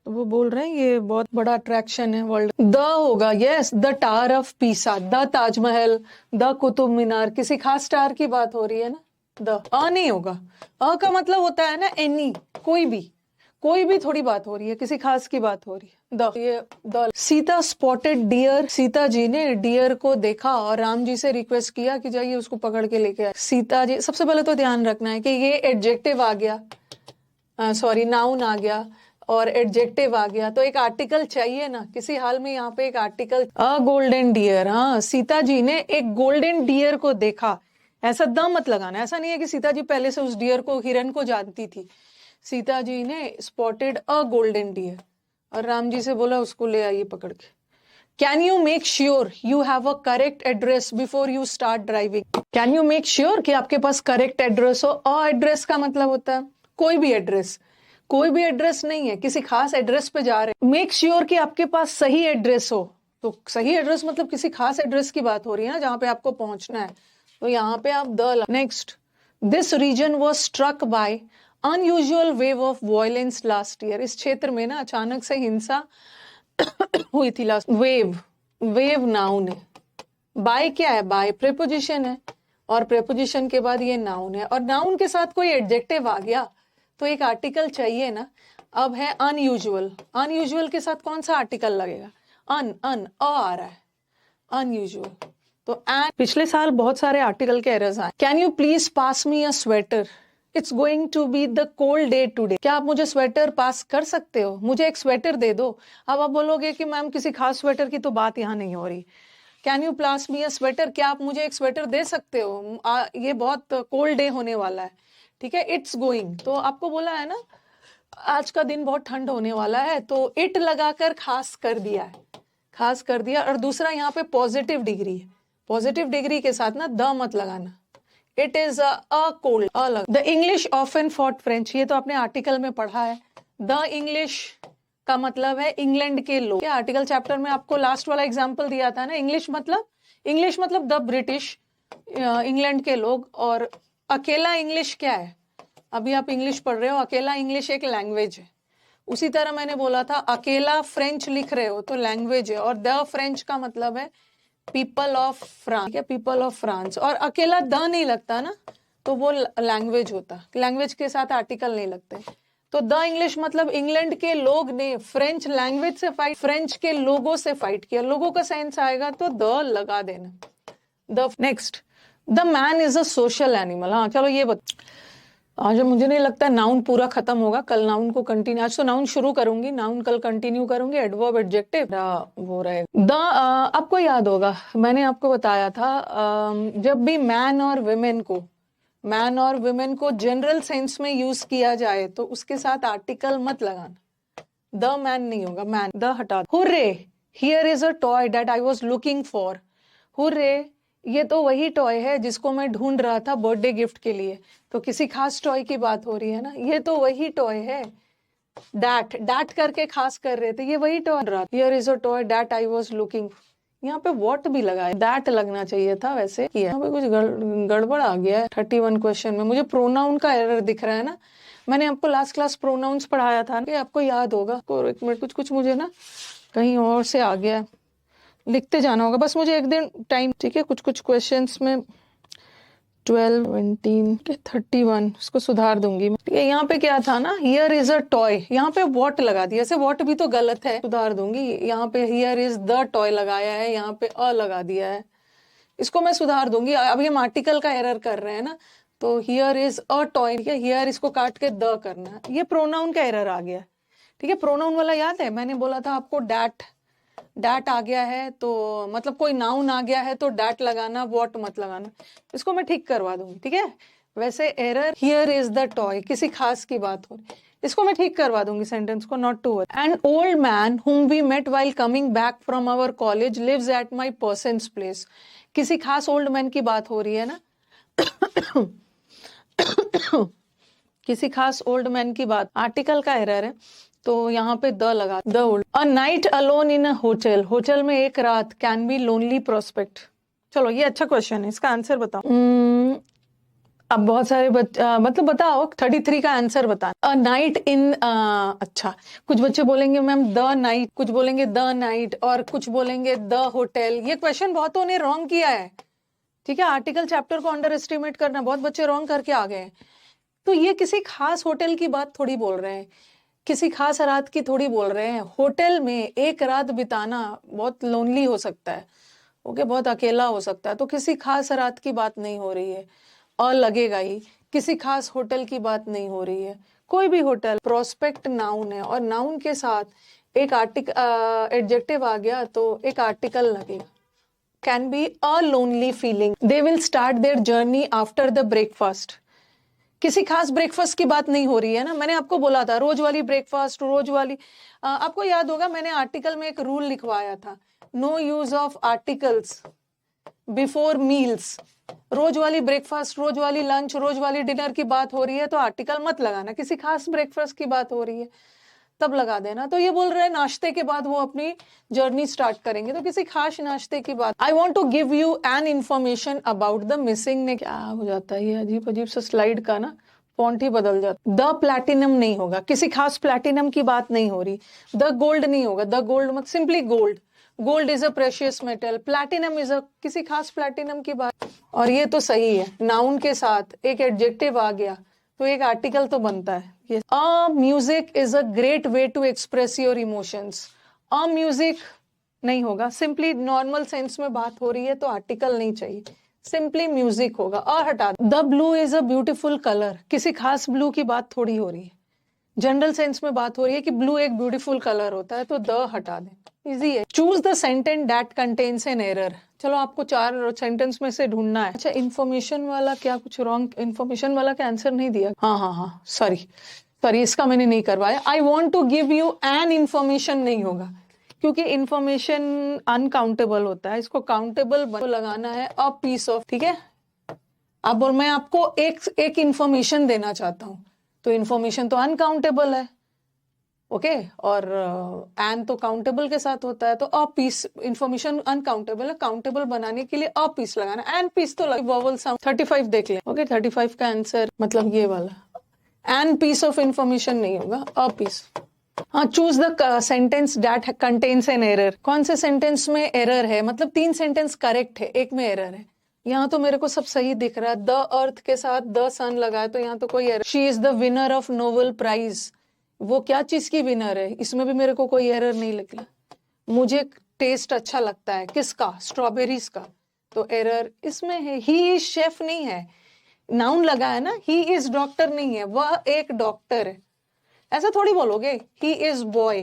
तो वो बोल रहे हैं ये बहुत बड़ा अट्रैक्शन है वर्ल्ड। द होगा, yes, the tower of Pisa, the Taj Mahal, the Qutub Minar, किसी खास टावर की बात हो रही है ना। द नहीं होगा, का मतलब होता है ना एनी, कोई भी थोड़ी बात हो रही है, किसी खास की बात हो रही है। The Sita spotted deer, Sita ji ने डियर को देखा और राम जी से रिक्वेस्ट किया कि जाइए उसको पकड़ के लेके आए। सीता जी, सबसे पहले तो ध्यान रखना है कि ये एडजेक्टिव आ गया, सॉरी नाउन आ गया और एडजेक्टिव आ गया, तो एक आर्टिकल चाहिए ना किसी हाल में। यहाँ पे एक आर्टिकल, अ गोल्डन डियर, हाँ, सीता जी ने एक गोल्डन डियर को देखा। ऐसा द मत लगाना, ऐसा नहीं है कि सीता जी पहले से उस डियर को, हिरन को जानती थी। सीता जी ने स्पॉटेड अ गोल्डन डियर, और राम जी से बोला उसको ले आइए पकड़ के। Can you make sure you have a correct address before you start driving. Can you make sure कि आपके पास करेक्ट एड्रेस हो। अ एड्रेस का मतलब होता है कोई भी एड्रेस, कोई भी एड्रेस नहीं है, किसी खास एड्रेस पे जा रहे हैं। मेक श्योर कि आपके पास सही एड्रेस हो, तो सही एड्रेस मतलब किसी खास एड्रेस की बात हो रही है ना, जहां पे आपको पहुंचना है, तो यहाँ पे आप the. Next, this region was struck by unusual wave of violence last year. इस क्षेत्र में ना अचानक से हिंसा हुई थी लास्ट। वेव नाउन है, बाय क्या है, बाय प्रेपोजिशन है, और प्रेपोजिशन के बाद ये नाउन है, और नाउन के साथ कोई एडजेक्टिव आ गया तो एक आर्टिकल चाहिए ना। अब है अनयूजुअल, अनयूजुअल के साथ कौन सा आर्टिकल लगेगा, आ रहा है, अनयूजुअल, तो एंड। पिछले साल बहुत सारे आर्टिकल के एरर्स आए। Can you please pass me a sweater, it's going to be the cold day today. क्या आप मुझे स्वेटर पास कर सकते हो, मुझे एक स्वेटर दे दो। अब आप बोलोगे कि मैम किसी खास स्वेटर की तो बात यहाँ नहीं हो रही। Can you pass me a sweater, क्या आप मुझे एक स्वेटर दे सकते हो, ये बहुत कोल्ड डे होने वाला है, ठीक है। इट्स गोइंग, तो आपको बोला है ना आज का दिन बहुत ठंड होने वाला है, तो इट लगाकर खास कर दिया है, खास कर दिया। और दूसरा यहाँ पे पॉजिटिव डिग्री है, पॉजिटिव डिग्री के साथ ना द मत लगाना। इट इज अ कोल्ड, अलग। The English often fought French, ये तो आपने आर्टिकल में पढ़ा है। द इंग्लिश का मतलब है इंग्लैंड के लोग। क्या आर्टिकल चैप्टर में आपको लास्ट वाला एग्जांपल दिया था ना, इंग्लिश मतलब द ब्रिटिश, इंग्लैंड के लोग। और अकेला इंग्लिश क्या है, अभी आप इंग्लिश पढ़ रहे हो, अकेला इंग्लिश एक लैंग्वेज है। उसी तरह मैंने बोला था अकेला फ्रेंच लिख रहे हो तो लैंग्वेज है, और द फ्रेंच का मतलब है पीपल ऑफ फ्रांस, या पीपल ऑफ फ्रांस। और अकेला द नहीं लगता ना, तो वो लैंग्वेज होता, लैंग्वेज के साथ आर्टिकल नहीं लगते। तो द इंग्लिश मतलब इंग्लैंड के लोग ने फ्रेंच लैंग्वेज से फाइट, फ्रेंच के लोगों से फाइट किया। लोगों का सेंस आएगा तो द लगा देना। The next, the man is a social animal. हाँ चलो ये आज मुझे नहीं लगता नाउन पूरा खत्म होगा, कल नाउन को कंटिन्यू, आज तो नाउन शुरू करूंगी, नाउन कल कंटिन्यू करूंगी, एडवर्ब एडजेक्टिव वो रहेगा। द आपको याद होगा मैंने आपको बताया था, जब भी मैन और वुमेन को जनरल सेंस में यूज किया जाए तो उसके साथ आर्टिकल मत लगाना, द मैन नहीं होगा, मैन, द हटा। Hurray, here is a toy that I was looking for. Hurray, ये तो वही टॉय है जिसको मैं ढूंढ रहा था बर्थडे गिफ्ट के लिए। तो किसी खास टॉय की बात हो रही है ना, ये तो वही टॉय है। डैट, डैट करके खास कर रहे थे, ये वही टॉय रहा। Here is a toy that I was looking. यहाँ पे वॉट भी लगा है, दैट लगना चाहिए था वैसे। यहाँ पे कुछ गड़बड़ आ गया है 31 क्वेश्चन में। मुझे प्रोनाउन का एरर दिख रहा है ना। मैंने आपको लास्ट क्लास प्रोनाउंस पढ़ाया था कि आपको याद होगा। एक मिनट, कुछ कुछ मुझे ना कहीं और से आ गया है, लिखते जाना होगा बस मुझे एक दिन टाइम, ठीक है। कुछ कुछ क्वेश्चंस में 12, 17, 31 इसको सुधार दूंगी मैं, ठीक है। यहाँ पे क्या था ना, हियर इज अ टॉय, यहाँ पे वॉट लगा दिया। ऐसे वॉट भी तो गलत है, सुधार दूंगी। यहाँ पे हियर इज द टॉय लगाया है, यहाँ पे अ लगा दिया है, इसको मैं सुधार दूंगी। अब ये आर्टिकल का एरर कर रहे हैं ना, तो हियर इज अ टॉय, ठीक है। हियर इसको काट के द करना है, ये प्रोनाउन का एरर आ गया, ठीक है। प्रोनाउन वाला याद है, मैंने बोला था आपको डैट, डैट आ गया है तो मतलब कोई नाउन आ गया है तो डैट लगाना, वॉट मत लगाना। इसको मैं ठीक करवा दूंगी, ठीक है। वैसे error, here is the toy, किसी खास की बात हो रही, इसको मैं ठीक करवा दूंगी सेंटेंस को, not to worry. An old man whom we met while coming back from our college lives at my persons place. किसी खास ओल्ड मैन की बात हो रही है ना। किसी खास ओल्ड मैन की बात, आर्टिकल का एरर है तो यहाँ पे द लगा, the old. A night alone in a hotel, hotel में एक रात, कैन बी लोनली प्रोस्पेक्ट। चलो ये अच्छा क्वेश्चन है, इसका आंसर बताओ। अब बहुत सारे मतलब बताओ 33 का आंसर बता। अ नाइट इन, अच्छा कुछ बच्चे बोलेंगे मैम द नाइट, कुछ बोलेंगे द नाइट, और कुछ बोलेंगे द होटल। ये क्वेश्चन बहुतों ने रॉन्ग किया है, ठीक है। आर्टिकल चैप्टर को अंडर एस्टिमेट करना, बहुत बच्चे रॉन्ग करके आ गए हैं। तो ये किसी खास होटल की बात थोड़ी बोल रहे हैं, किसी खास रात की थोड़ी बोल रहे हैं। होटल में एक रात बिताना बहुत लोनली हो सकता है, ओके, बहुत अकेला हो सकता है। तो किसी खास रात की बात नहीं हो रही है, और लगेगा ही किसी खास होटल की बात नहीं हो रही है। कोई भी होटल, प्रोस्पेक्ट नाउन है और नाउन के साथ एक एडजेक्टिव आ गया तो एक आर्टिकल लगेगा। Can be a lonely feeling. They will start their journey after the breakfast. किसी खास ब्रेकफास्ट की बात नहीं हो रही है ना। मैंने आपको बोला था रोज वाली ब्रेकफास्ट, रोज वाली, आपको याद होगा मैंने आर्टिकल में एक रूल लिखवाया था, no use of articles before meals. रोज वाली ब्रेकफास्ट, रोज वाली लंच, रोज वाली डिनर की बात हो रही है तो आर्टिकल मत लगाना। किसी खास ब्रेकफास्ट की बात हो रही है तब लगा देना। तो ये बोल रहे हैं नाश्ते के बाद वो अपनी जर्नी स्टार्ट करेंगे, तो किसी खास नाश्ते की बात। I want to give you an information about the missing ने, क्या हो जाता है ये अजीब अजीब सा स्लाइड का ना फॉन्ट ही बदल जाता। द प्लैटिनम नहीं होगा, किसी खास प्लैटिनम की बात नहीं हो रही। द गोल्ड नहीं होगा, द गोल्ड मत, simply gold. Gold is a precious metal, platinum is a, किसी खास प्लैटिनम की बात। और ये तो सही है, नाउन के साथ एक एडजेक्टिव आ गया तो एक आर्टिकल तो बनता है। A music is a great way to express your emotions. A music नहीं होगा, सिंपली नॉर्मल सेंस में बात हो रही है तो आर्टिकल नहीं चाहिए, सिंपली म्यूजिक होगा, अ हटा। The blue is a beautiful colour, किसी खास ब्लू की बात थोड़ी हो रही है, जनरल सेंस में बात हो रही है कि ब्लू एक ब्यूटीफुल कलर होता है तो द हटा दें, इजी है। Choose the sentence that contains an error. चलो आपको 4 सेंटेंस में से ढूंढना है। अच्छा इन्फॉर्मेशन वाला क्या कुछ रॉन्ग, इन्फॉर्मेशन वाला का आंसर नहीं दिया। हाँ सॉरी सॉरी, इसका मैंने नहीं करवाया। I want to give you an information नहीं होगा क्योंकि इन्फॉर्मेशन अनकाउंटेबल होता है, इसको काउंटेबल लगाना है अ पीस ऑफ, ठीक है। अब बोल मैं आपको एक इन्फॉर्मेशन देना चाहता हूं तो इन्फॉर्मेशन तो अनकाउंटेबल है, ओके, और एन तो काउंटेबल के साथ होता है। तो अ पीस, इन्फॉर्मेशन अनकाउंटेबल है, काउंटेबल बनाने के लिए अ पीस लगाना, एन पीस तो वोवल साउंड। 35 देख लें, ओके 35 का आंसर मतलब ये वाला, एन पीस ऑफ इन्फॉर्मेशन नहीं होगा, अ पीस। हाँ, choose the sentence that contains an error. कौन से सेंटेंस में एरर है, मतलब 3 सेंटेंस करेक्ट है, एक में एरर है। यहाँ तो मेरे को सब सही दिख रहा है, द अर्थ के साथ द सन लगा है तो यहाँ तो कोई error. She is the winner of Nobel prize, वो क्या चीज की विनर है, इसमें भी मेरे को कोई एरर नहीं निकला। मुझे टेस्ट अच्छा लगता है, किसका, स्ट्रॉबेरीज का, तो एरर इसमें है। ही इज शेफ नहीं है, नाउन लगा है ना, ही इज डॉक्टर नहीं है, वह एक डॉक्टर है। ऐसा थोड़ी बोलोगे, he is boy,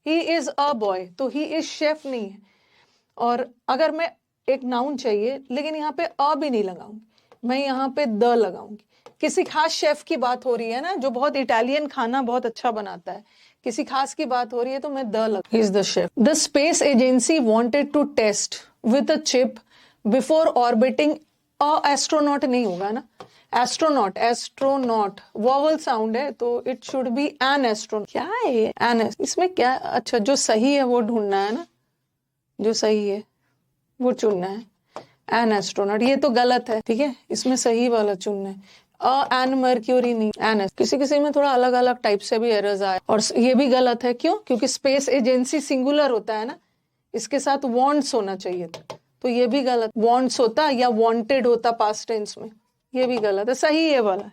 he is a boy, तो ही इज शेफ नहीं है। और अगर मैं एक नाउन चाहिए लेकिन यहाँ पे अ भी नहीं लगाऊंगी, मैं यहाँ पे द लगाऊंगी। किसी खास शेफ की बात हो रही है ना जो बहुत इटालियन खाना बहुत अच्छा बनाता है, किसी खास की बात हो रही है तो मैं द लग, he is the chef. The space agency wanted to test with a chip before orbiting a astronaut, नहीं होगा ना, एस्ट्रोनॉट, एस्ट्रोनॉट वॉवल साउंड है तो it should be an astronaut. क्या है ये एन, इसमें क्या, अच्छा जो सही है वो ढूंढना है ना, जो सही है वो चुनना है, एन एस्ट्रोनॉट, ये तो गलत है, ठीक है, इसमें सही वाला चुनना है। एन मर्क्यूरी नहीं, एन, किसी किसी में थोड़ा अलग अलग टाइप से भी एरर्स आए, और ये भी गलत है, क्यों, क्योंकि स्पेस एजेंसी सिंगुलर होता है ना, इसके साथ वांट्स होना चाहिए था, तो ये भी गलत, वांट्स होता या वांटेड होता पास्ट टेंस में, ये भी गलत है, सही ये वाला।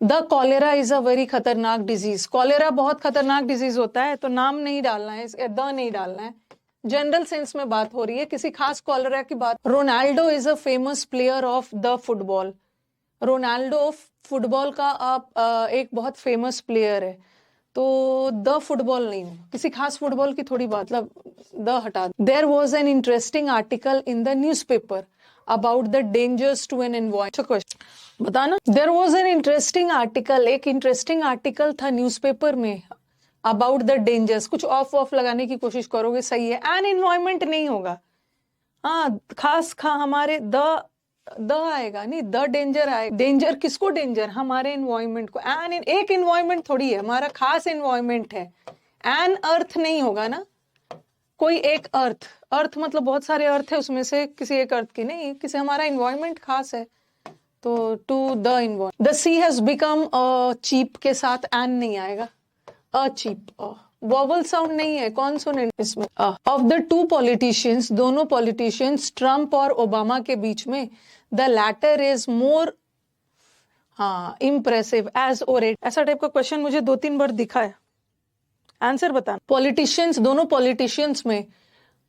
The cholera is a very खतरनाक डिजीज, कॉलेरा बहुत खतरनाक डिजीज होता है, तो नाम नहीं डालना है, द नहीं डालना है, जनरल सेंस में बात हो रही है, किसी खास कॉलेरा की बात। Ronaldo is a famous player of the football, Ronaldo football का आप एक बहुत फेमस प्लेयर है, तो द फुटबॉल नहीं हो, किसी खास फुटबॉल की थोड़ी बात, मतलब द हटा। There was an interesting article in the newspaper about the dangers to an environment, question बताना। There was an interesting article, एक इंटरेस्टिंग आर्टिकल था न्यूज़पेपर में अबाउट द डेंजर्स, कुछ ऑफ लगाने की कोशिश करोगे, सही है, एन एनवायरमेंट नहीं होगा, हाँ खास हमारे द आएगा, नहीं द डेंजर आएगा, डेंजर किसको, डेंजर हमारे एनवायरमेंट को, एन एक एनवायरमेंट थोड़ी है, हमारा खास एनवायरमेंट है, एन अर्थ नहीं होगा ना, कोई एक अर्थ, अर्थ मतलब बहुत सारे अर्थ है उसमें से किसी एक अर्थ की नहीं, किसी हमारा एनवायरमेंट खास है, तो to the environment. The sea has become cheap के साथ एन नहीं आएगा, अ चीप, वॉवल साउंड नहीं है, कौन सुने इसमें। ऑफ द टू पॉलिटिशियंस, दोनों पॉलिटिशियंस ट्रम्प और ओबामा के बीच में, द लैटर इज मोर, हाँ इम्प्रेसिव एज ओरेट, ऐसा टाइप का क्वेश्चन मुझे 2-3 बार दिखा है, आंसर बता। पॉलिटिशियंस, दोनों पॉलिटिशियंस में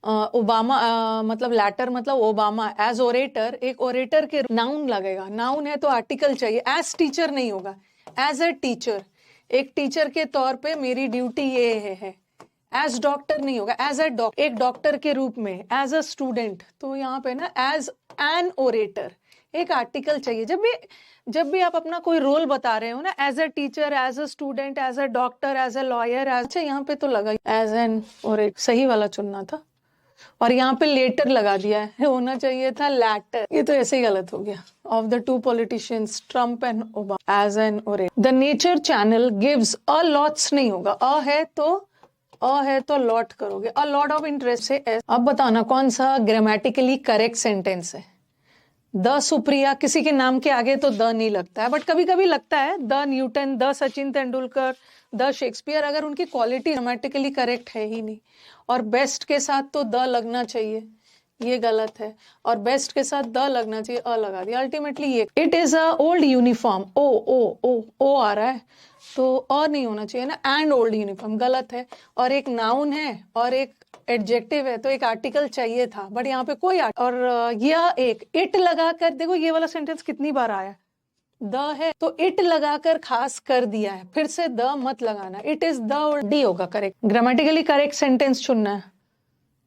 ओबामा मतलब लैटर मतलब ओबामा, एज ओरेटर, एक ओरेटर के नाउन लगेगा, नाउन है तो आर्टिकल चाहिए, एज टीचर नहीं होगा, एज अ टीचर, एक टीचर के तौर पे मेरी ड्यूटी ये है, एज डॉक्टर नहीं होगा, एज अ डॉक्टर, एक डॉक्टर के रूप में, एज अ स्टूडेंट, तो यहाँ पे ना एज एन ओरेटर, एक आर्टिकल चाहिए, जब भी आप अपना कोई रोल बता रहे हो ना, as a teacher, as a student, as a doctor, as a lawyer, अच्छा यहाँ पे तो लगा एज एन ओरेटर, सही वाला चुनना था, और यहाँ पे लेटर लगा दिया है, होना चाहिए था लैटर, ये तो ऐसे ही गलत हो गया। Of the two politicians Trump and Obama as an orator. The nature channel gives a lots नहीं होगा, अ है तो लॉट करोगे, अ लॉट ऑफ इंटरेस्ट से। अब बताना कौन सा ग्रामेटिकली करेक्ट सेंटेंस है। द सुप्रिया, किसी के नाम के आगे तो द नहीं लगता है, बट कभी कभी लगता है, the Newton, the Sachin Tendulkar, the Shakespeare, अगर उनकी क्वालिटी ग्रामेटिकली करेक्ट है ही नहीं, और बेस्ट के साथ तो द लगना चाहिए, ये गलत है, और बेस्ट के साथ द लगना चाहिए, अ लगा दिया, अल्टीमेटली ये। It is a old uniform, O आ रहा है तो अ नहीं होना चाहिए ना, एंड ओल्ड यूनिफॉर्म गलत है, और एक नाउन है और एक एडजेक्टिव है, तो एक आर्टिकल चाहिए था, बट यहाँ पे कोई और यह एक इट लगाकर, देखो ये वाला सेंटेंस कितनी बार आया, द है तो इट लगाकर खास कर दिया है, फिर से द मत लगाना, इट इज द, और डी होगा करेक्ट, ग्रामेटिकली करेक्ट सेंटेंस चुनना है।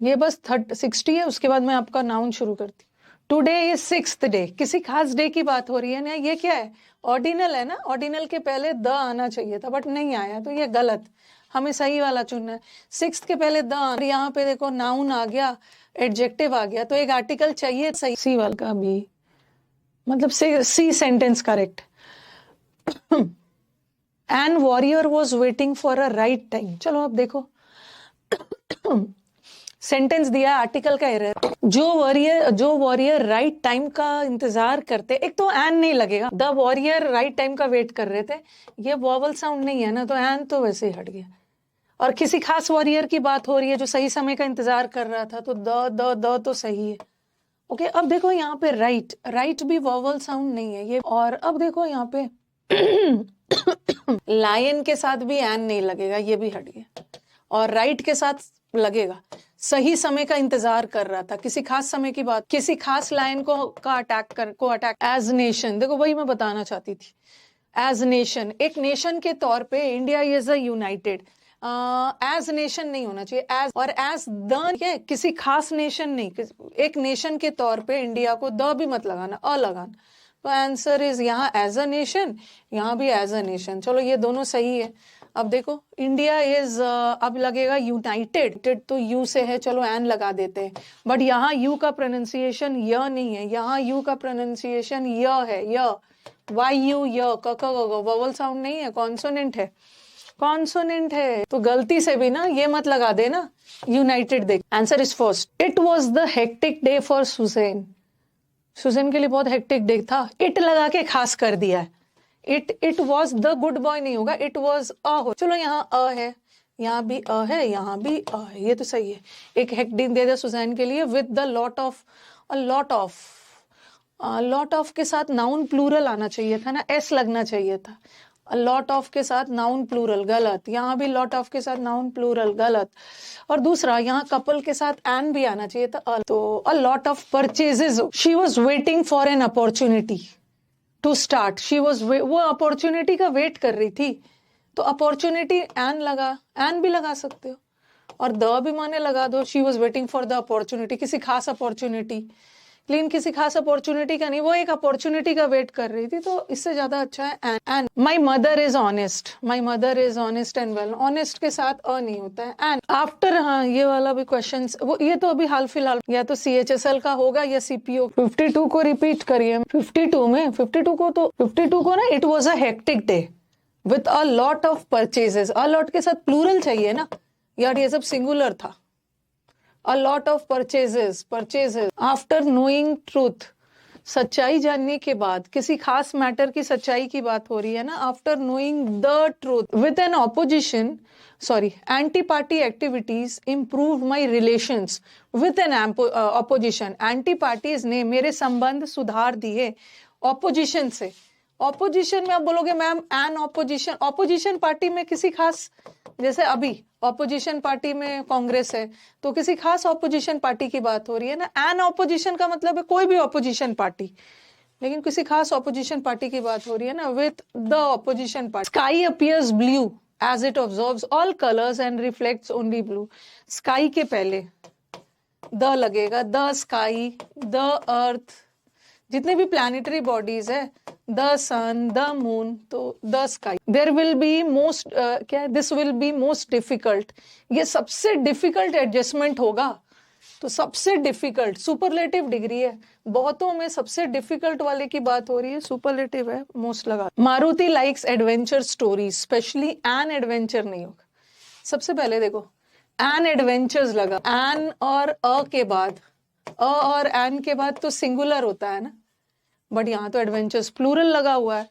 ये बस 60 है, उसके बाद मैं आपका नाउन शुरू करती हूँ। टुडे इज 6th डे, किसी खास डे की बात हो रही है ना, ये क्या है, ऑर्डिनल है ना, ऑर्डिनल के पहले द आना चाहिए था, बट नहीं आया, तो ये गलत, हमें सही वाला चुनना है। 6th के पहले द, यहाँ पे देखो नाउन आ गया, एडजेक्टिव आ गया, तो एक आर्टिकल चाहिए, सही सी वाला का भी, मतलब C sentence correct. An warrior was waiting for a right time, चलो अब देखो सेंटेंस दिया, आर्टिकल का एरर, जो वॉरियर राइट टाइम का इंतजार करते, एक तो एन नहीं लगेगा, द वॉरियर राइट टाइम का वेट कर रहे थे, ये वॉवल साउंड नहीं है ना, तो एन तो वैसे ही हट गया, और किसी खास वॉरियर की बात हो रही है जो सही समय का इंतजार कर रहा था, तो द तो सही है। ओके, अब देखो यहाँ पे राइट भी वॉवल साउंड नहीं है ये, और अब देखो यहाँ पे लायन के साथ भी एन नहीं लगेगा, ये भी हट गया, और राइट के साथ लगेगा, सही समय का इंतजार कर रहा था, किसी खास समय की बात, किसी खास लाइन को अटैक एज नेशन, देखो वही मैं बताना चाहती थी, एज नेशन, एक नेशन के तौर पे India is a united, as nation नहीं होना चाहिए, एज, और एज द है, किसी खास नेशन नहीं, एक नेशन के तौर पे इंडिया को द भी मत लगाना, अ लगाना, तो आंसर इज यहाँ एज अ नेशन, यहाँ भी एज अ नेशन, चलो ये दोनों सही है। अब देखो इंडिया इज, अब लगेगा यूनाइटेड, तो यू से है, चलो एन लगा देते हैं, बट यहाँ यू का प्रोनाउंसिएशन य नहीं है, यहाँ यू का प्रोनाउंसिएशन य है, य, वाई यू, य, क ख ग घ, वोवल साउंड नहीं है, कॉन्सोनेंट है, कॉन्सोनेंट है, तो गलती से भी ना ये मत लगा देना यूनाइटेड। देख answer is first. It was the hectic day for Susan, Susan के लिए बहुत हेक्टिक डे था, इट लगा के खास कर दिया है, it was the good boy नहीं होगा, इट वॉज अ हो, चलो यहाँ अ है, यहाँ भी अ है, यहाँ भी अ है, ये तो सही है। एक हेक्टिक दे दे सुजैन के लिए with the lot of, a lot of के साथ नाउन प्लूरल आना चाहिए था ना, एस लगना चाहिए था, लॉट ऑफ के साथ नाउन प्लूरल गलत, यहाँ भी लॉट ऑफ के साथ नाउन प्लूरल गलत, और दूसरा यहाँ कपल के साथ एन भी आना चाहिए था, तो a lot of purchases, she was waiting for an opportunity to start, she was, वो अपॉर्चुनिटी का वेट कर रही थी, तो अपॉर्चुनिटी एन लगा, एन भी लगा सकते हो, और द भी माने लगा दो, she was waiting for the opportunity, किसी खास अपॉर्चुनिटी, लेकिन किसी खास अपॉर्चुनिटी का नहीं, वो एक अपॉर्चुनिटी का वेट कर रही थी, तो इससे ज्यादा अच्छा है an. An my mother is honest, my mother is honest and well, honest के साथ अ नहीं होता है, एंड आफ्टर, हाँ ये वाला भी क्वेश्चन, वो ये तो अभी हाल फिलहाल या तो CHSL का होगा या CPO। 52 को रिपीट करिए, 52 में, 52 को तो 52 को ना, it was a hectic day with a lot of purchases, a lot के साथ प्लूरल चाहिए ना यार, ये सब सिंगुलर था, a lot of purchases, after knowing truth, सच्चाई जानने के बाद, किसी खास मैटर की सच्चाई की बात हो रही है ना, after knowing the truth, with an opposition, sorry anti party activities improve my relations with an opposition, anti parties ने मेरे संबंध सुधार दिए ऑपोजिशन से। ऑपोजिशन में आप बोलोगे ma'am an opposition, opposition party में किसी खास, जैसे अभी ऑपोजिशन पार्टी में कांग्रेस है, तो किसी खास ऑपोजिशन पार्टी की बात हो रही है ना, एन ऑपोजिशन का मतलब है कोई भी ऑपोजिशन पार्टी, लेकिन किसी खास ऑपोजिशन पार्टी की बात हो रही है ना, with the opposition party. Sky appears blue as it observes all colours and reflects only blue, sky के पहले द लगेगा, द स्काई, द अर्थ, जितने भी प्लैनेटरी बॉडीज है, द सन, द मून, तो the sky. There will be most, क्या है, this will be most difficult, ये सबसे डिफिकल्ट एडजस्टमेंट होगा, तो सबसे डिफिकल्ट सुपरलेटिव डिग्री है, बहुतों में सबसे डिफिकल्ट वाले की बात हो रही है, सुपरलेटिव है, मोस्ट लगा। Maruti likes adventure stories, specially an adventure नहीं होगा, सबसे पहले देखो एन एडवेंचर्स लगा, एन और अ के बाद, अ और एन के बाद तो सिंगुलर होता है ना, बट यहाँ तो एडवेंचर्स प्लूरल लगा हुआ है,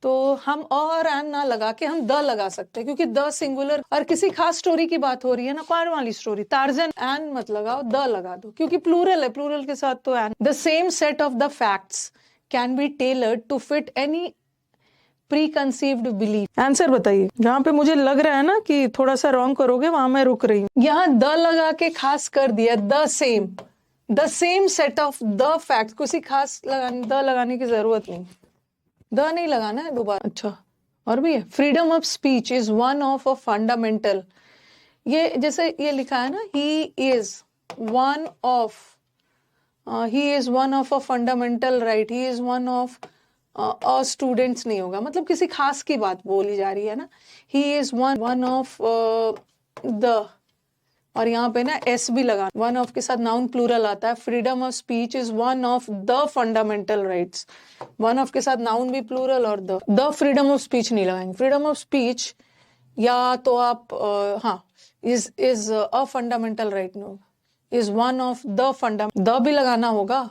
तो हम अ और एन ना लगा के हम द लगा सकते हैं, क्योंकि द सिंगुलर, और किसी खास स्टोरी की बात हो रही है ना, कौन वाली स्टोरी, टार्जन, एन मत लगाओ, द लगा दो, क्योंकि प्लूरल है, प्लूरल के साथ तो an. The same set of the facts can be tailored to fit any preconceived belief. Answer बताइए, जहां पे मुझे लग रहा है ना कि थोड़ा सा रॉन्ग करोगे, वहां मैं रुक रही हूँ। यहाँ द लगा के खास कर दिया, the same set of the fact, किसी खास लगाने, द लगाने की जरूरत नहीं, द नहीं लगाना है दोबारा। अच्छा और भी है, freedom of speech is one of a fundamental, ये जैसे ये लिखा है ना, he is one of a fundamental right, he is one of students नहीं होगा, मतलब किसी खास की बात बोली जा रही है ना, he is one of the, और यहाँ पे ना एस भी लगा, वन ऑफ के साथ नाउन प्लूरल आता है, freedom of speech is one of the fundamental rights, one of के साथ नाउन भी प्लूरल, और द फ्रीडम ऑफ स्पीच नहीं लगाएंगे, फ्रीडम ऑफ स्पीच या तो आप हाँ इज अ फंडामेंटल राइट नहीं होगा, is one of the the भी लगाना होगा,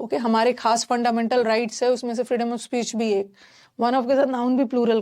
ओके हमारे खास फंडामेंटल राइट्स है, उसमें से फ्रीडम ऑफ स्पीच भी एक, वन ऑफ के साथ नाउन भी प्लूरल